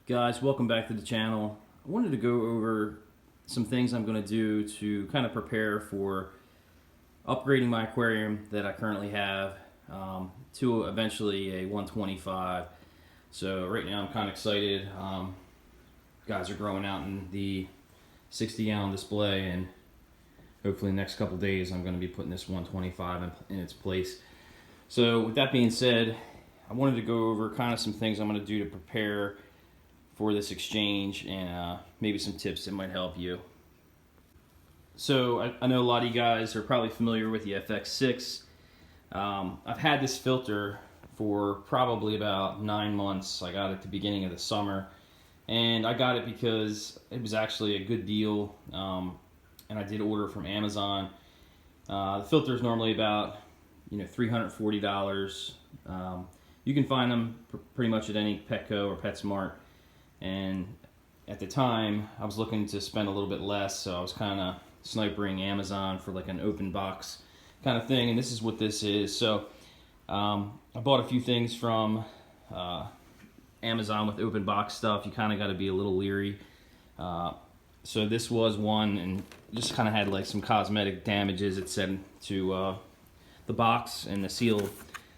Guys, welcome back to the channel. I wanted to go over some things I'm going to do to kind of prepare for upgrading my aquarium that I currently have to eventually a 125. So right now I'm kind of excited. Guys are growing out in the 60-gallon display, and hopefully in the next couple days I'm going to be putting this 125 in its place. So with that being said, I wanted to go over kind of some things I'm going to do to prepare for this exchange, and maybe some tips that might help you. So I know a lot of you guys are probably familiar with the FX6. I've had this filter for probably about 9 months. I got it at the beginning of the summer, and I got it because it was actually a good deal, and I did order from Amazon. The filter is normally about $340. You can find them pretty much at any Petco or PetSmart. And at the time, I was looking to spend a little bit less, so I was kind of snipering Amazon for like an open box kind of thing, and this is what this is. So I bought a few things from Amazon with open box stuff. You kind of got to be a little leery. So this was one, and just kind of had like some cosmetic damages, it said, to the box and the seal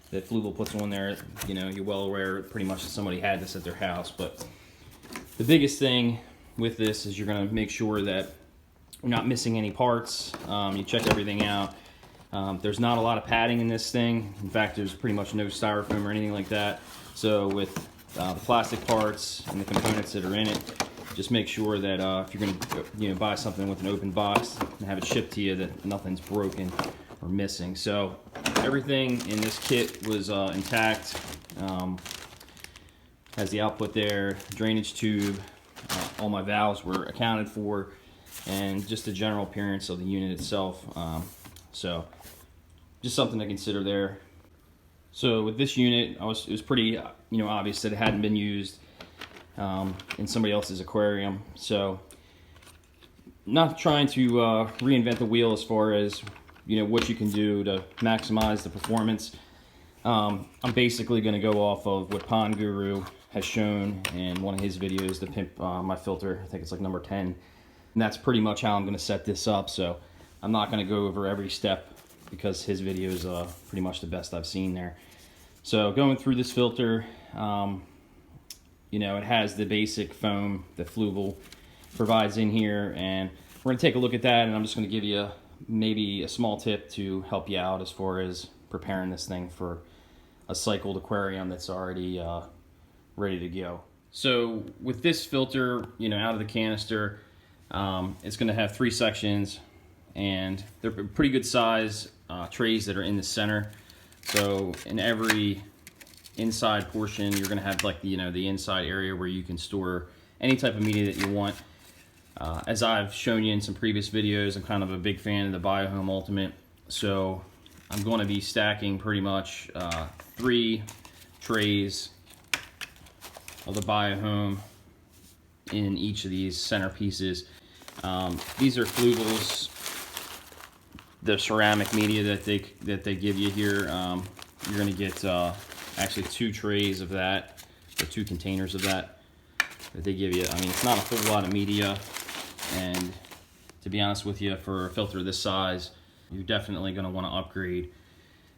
that Fluval puts on there. You know, you're well aware pretty much that somebody had this at their house, but the biggest thing with this is you're going to make sure that you're not missing any parts. You check everything out. There's not a lot of padding in this thing. In fact, there's pretty much no styrofoam or anything like that. So with the plastic parts and the components that are in it, just make sure that if you're going to buy something with an open box and have it shipped to you, that nothing's broken or missing. So everything in this kit was intact. Has the output there, drainage tube, all my valves were accounted for, and just the general appearance of the unit itself. So just something to consider there. So with this unit, it was pretty obvious that it hadn't been used in somebody else's aquarium. So not trying to reinvent the wheel as far as what you can do to maximize the performance. I'm basically going to go off of what Pond Guru has shown in one of his videos, the pimp my filter. I think it's like number 10, and that's pretty much how I'm going to set this up. So I'm not going to go over every step because his video is pretty much the best I've seen there. So going through this filter, it has the basic foam that Fluval provides in here, and we're going to take a look at that, and I'm just going to give you maybe a small tip to help you out as far as preparing this thing for a cycled aquarium that's already ready to go. So with this filter, out of the canister, it's going to have 3 sections, and they're pretty good size trays that are in the center. So in every inside portion, you're going to have like the inside area where you can store any type of media that you want. As I've shown you in some previous videos, I'm kind of a big fan of the BioHome Ultimate, so I'm going to be stacking pretty much 3 trays of the BioHome in each of these center pieces. These are Fluval's, the ceramic media that they give you here. You're going to get actually 2 trays of that, or 2 containers of that they give you. I mean, it's not a whole lot of media, and to be honest with you, for a filter this size, you're definitely going to want to upgrade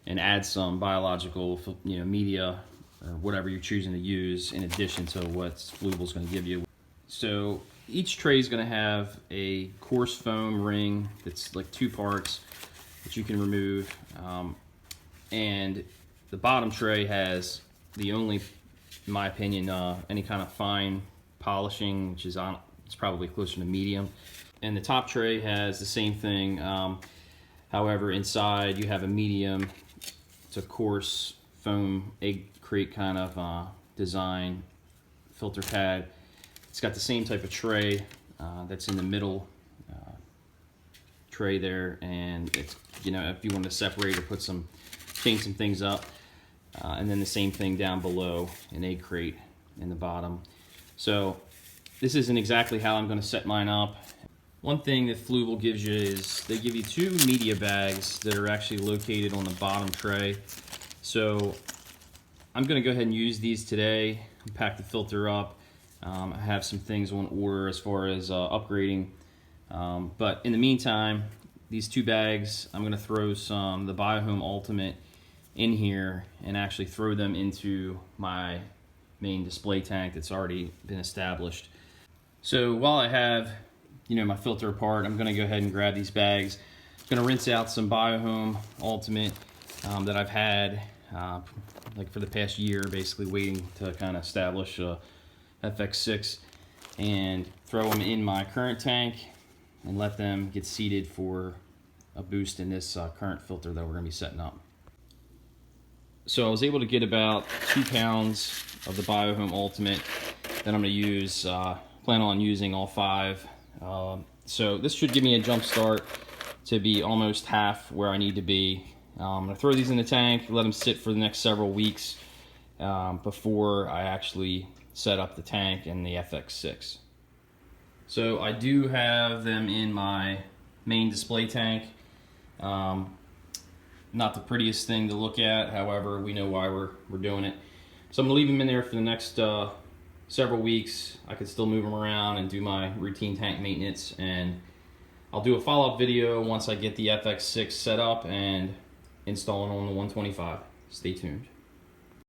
and add some biological media or whatever you're choosing to use in addition to what Fluval's going to give you. So each tray is going to have a coarse foam ring that's like 2 parts that you can remove, and the bottom tray has the only, in my opinion, any kind of fine polishing, which is it's probably closer to medium, and the top tray has the same thing. However, inside you have a medium to coarse foam egg crate kind of design filter pad. It's got the same type of tray that's in the middle tray there, and it's if you want to separate or change some things up, and then the same thing down below, an egg crate in the bottom. So this isn't exactly how I'm going to set mine up. One thing that Fluval gives you is they give you 2 media bags that are actually located on the bottom tray. So I'm going to go ahead and use these today, pack the filter up, I have some things on order as far as upgrading, but in the meantime, these 2 bags, I'm going to throw the Biohome Ultimate in here and actually throw them into my main display tank that's already been established. So while I have, my filter apart, I'm going to go ahead and grab these bags. I'm going to rinse out some Biohome Ultimate that I've had like for the past year, basically waiting to kind of establish a FX6, and throw them in my current tank and let them get seated for a boost in this current filter that we're going to be setting up. So I was able to get about 2 pounds of the Biohome Ultimate that I'm going to use, plan on using all 5. So this should give me a jump start to be almost half where I need to be. I'm going to throw these in the tank, let them sit for the next several weeks before I actually set up the tank and the FX6. So I do have them in my main display tank. Not the prettiest thing to look at, however, we know why we're doing it. So I'm going to leave them in there for the next several weeks. I could still move them around and do my routine tank maintenance, and I'll do a follow-up video once I get the FX6 set up and installing on the 125. Stay tuned.